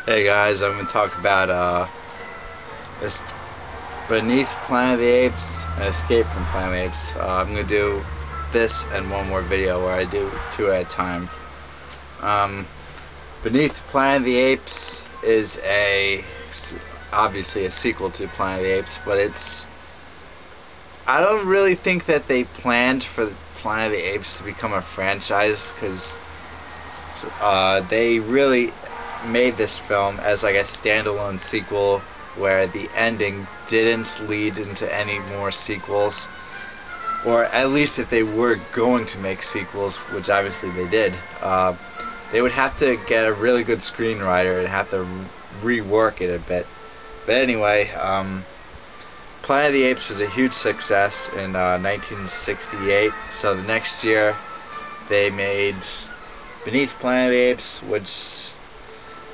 Hey guys, I'm going to talk about this Beneath Planet of the Apes and Escape from Planet of the Apes. I'm going to do this and one more video where I do two at a time. Beneath Planet of the Apes is obviously a sequel to Planet of the Apes, but I don't really think that they planned for Planet of the Apes to become a franchise, because they really made this film as like a standalone sequel where the ending didn't lead into any more sequels, or at least if they were going to make sequels, which obviously they did, they would have to get a really good screenwriter and have to rework it a bit. But anyway, Planet of the Apes was a huge success in 1968, so the next year they made Beneath Planet of the Apes, which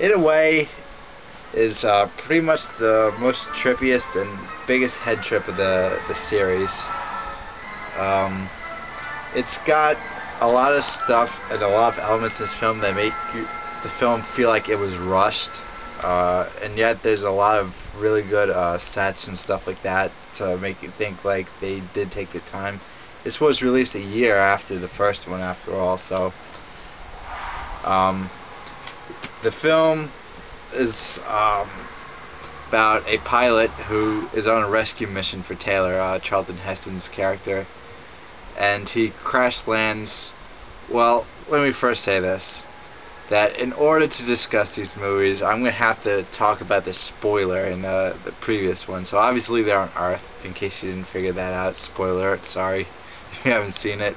in a way is pretty much the most trippiest and biggest head trip of the series. It's got a lot of stuff and a lot of elements in this film that make the film feel like it was rushed, and yet there's a lot of really good sets and stuff like that to make you think like they did take the time. This was released a year after the first one, after all, so the film is about a pilot who is on a rescue mission for Taylor, Charlton Heston's character, and he crash lands. Well, let me first say this, that in order to discuss these movies, I'm going to have to talk about the spoiler in the previous one. So obviously they're on Earth, in case you didn't figure that out. Spoiler alert, sorry if you haven't seen it.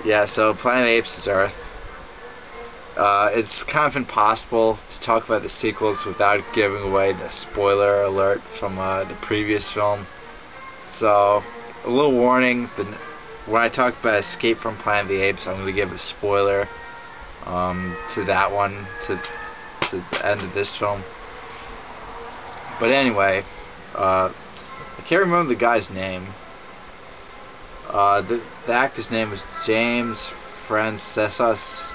Yeah, so Planet of the Apes is Earth. It's kind of impossible to talk about the sequels without giving away the spoiler alert from the previous film. So, a little warning, when I talk about Escape from Planet of the Apes, I'm going to give a spoiler to that one, to the end of this film. But anyway, I can't remember the guy's name. The actor's name was James Francesus.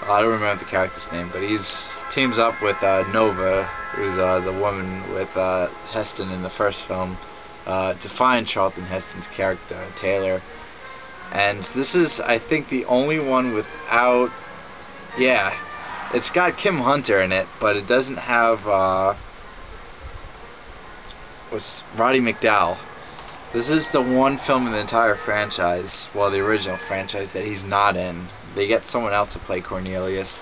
I don't remember the character's name, but he's teams up with Nova, who's the woman with Heston in the first film, to find Charlton Heston's character, Taylor. And this is, I think, the only one without... Yeah, it's got Kim Hunter in it, but it doesn't have... what's Roddy McDowall. This is the one film in the entire franchise, well, the original franchise, that he's not in. They get someone else to play Cornelius,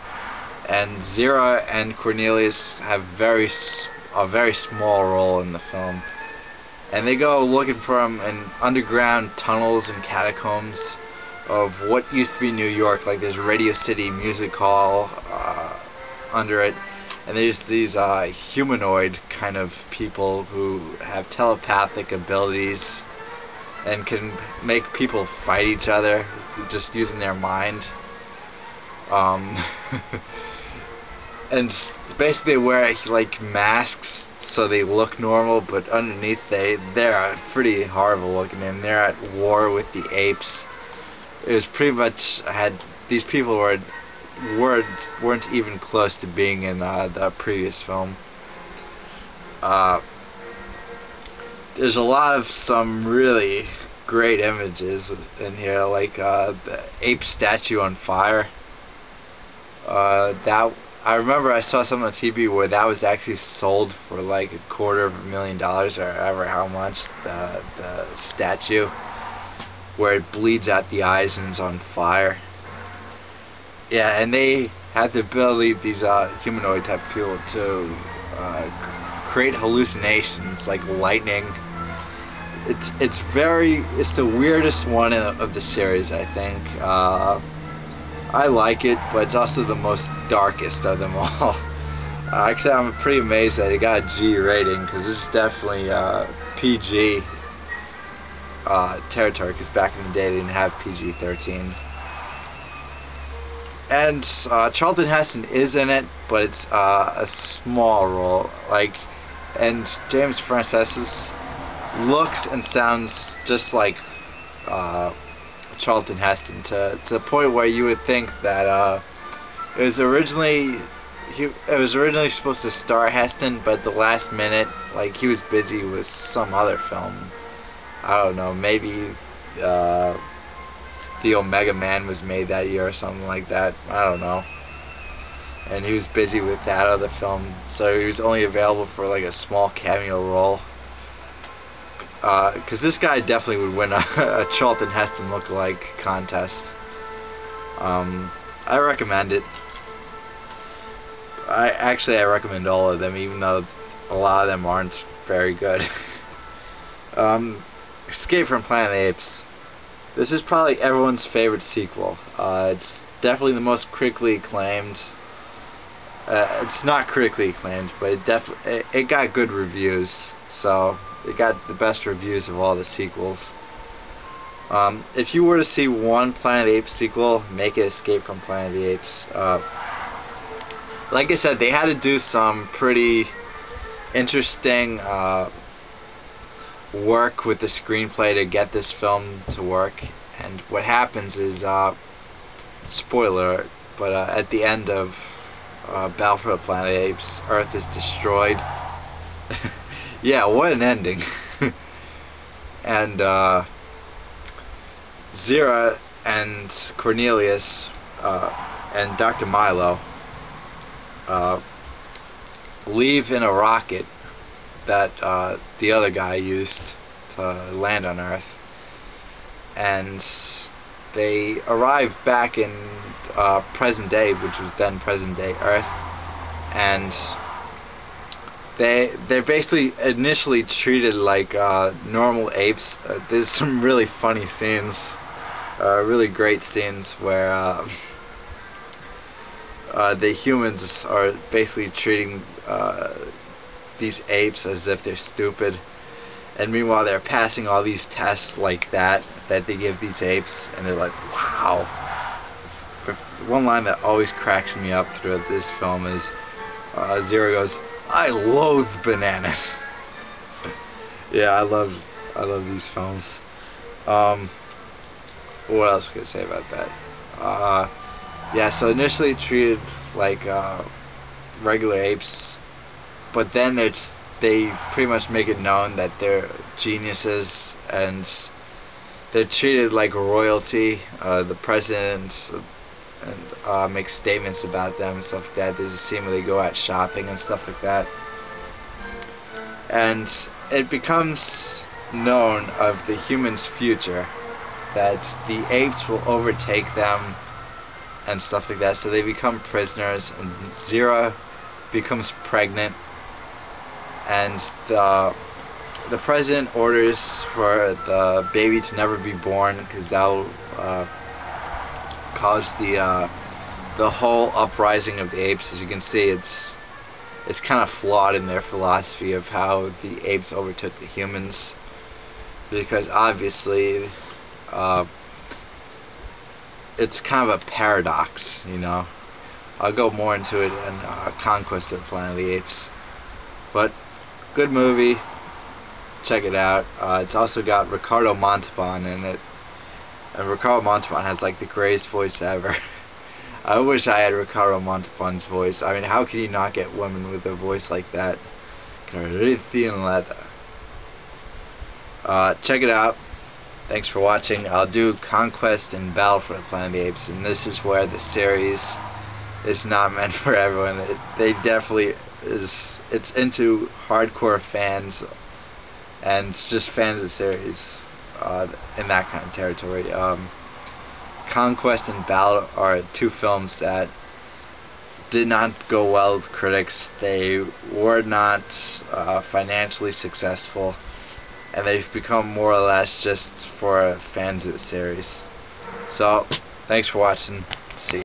and Zira and Cornelius have a very small role in the film. And they go looking for him in underground tunnels and catacombs of what used to be New York. Like, there's Radio City Music Hall under it, and there's these humanoid kind of people who have telepathic abilities and can make people fight each other just using their mind. And basically they wear like masks so they look normal, but underneath they're pretty horrible looking, and they're at war with the apes. It was pretty much these people weren't even close to being in the previous film. There's a lot of some really great images in here, like the ape statue on fire. That I remember I saw something on TV where that was actually sold for like $250,000 or ever how much, the statue, where it bleeds out the eyes and is on fire. Yeah, and they had the ability, these humanoid type people, to create hallucinations like lightning. It's the weirdest one of the series, I think. I like it, but it's also the most darkest of them all. Actually, I'm pretty amazed that it got a G rating, because this is definitely PG territory, because back in the day they didn't have PG-13. And Charlton Heston is in it, but it's a small role. And James Francesus looks and sounds just like Charlton Heston, to the point where you would think that it was originally supposed to star Heston, but at the last minute, like, he was busy with some other film. I don't know, maybe the Omega Man was made that year or something like that. I don't know. And he was busy with that other film, so he was only available for like a small cameo role. Because this guy definitely would win a Charlton Heston lookalike contest. I recommend it. I recommend all of them, even though a lot of them aren't very good. Escape from Planet of the Apes. This is probably everyone's favorite sequel. It's definitely the most critically acclaimed. It's not critically acclaimed, but it got good reviews. So it got the best reviews of all the sequels. If you were to see one Planet of the Apes sequel, make it Escape from Planet of the Apes. Like I said, they had to do some pretty interesting work with the screenplay to get this film to work. And what happens is, spoiler, but at the end of Battle for the Planet of the Apes, Earth is destroyed. Yeah, what an ending. And Zira and Cornelius and Dr. Milo leave in a rocket that the other guy used to land on Earth, and they arrive back in present day, which was then present day Earth, and they're basically initially treated like normal apes. There's some really funny scenes, really great scenes where the humans are basically treating these apes as if they're stupid, and meanwhile they're passing all these tests like that they give these apes, and they're like, wow. One line that always cracks me up throughout this film is Zero goes, "I loathe bananas." Yeah, I love these films. What else could I say about that? Yeah, so initially treated like regular apes, but then they pretty much make it known that they're geniuses, and they're treated like royalty. The president and makes statements about them and stuff like that. There's a scene where they go out shopping and stuff like that, and it becomes known of the humans' future that the apes will overtake them and stuff like that, so they become prisoners, and Zira becomes pregnant, and the president orders for the baby to never be born, because that will cause the whole uprising of the apes. As you can see, it's kind of flawed in their philosophy of how the apes overtook the humans, because obviously it's kind of a paradox, you know. I'll go more into it in Conquest of Planet of the Apes. But good movie, check it out. It's also got Ricardo Montalban in it, and Ricardo Montalban has like the greatest voice ever. I wish I had Ricardo Montalban's voice. I mean, how can you not get women with a voice like that? Caribbean leather. Check it out. Thanks for watching. I'll do Conquest and Battle for the Planet of the Apes, and this is where the series is not meant for everyone. They definitely it's into hardcore fans, and it's just fans of the series in that kind of territory. Conquest and Battle are two films that did not go well with critics. They were not financially successful, and they've become more or less just for fans of the series. So, thanks for watching. See you.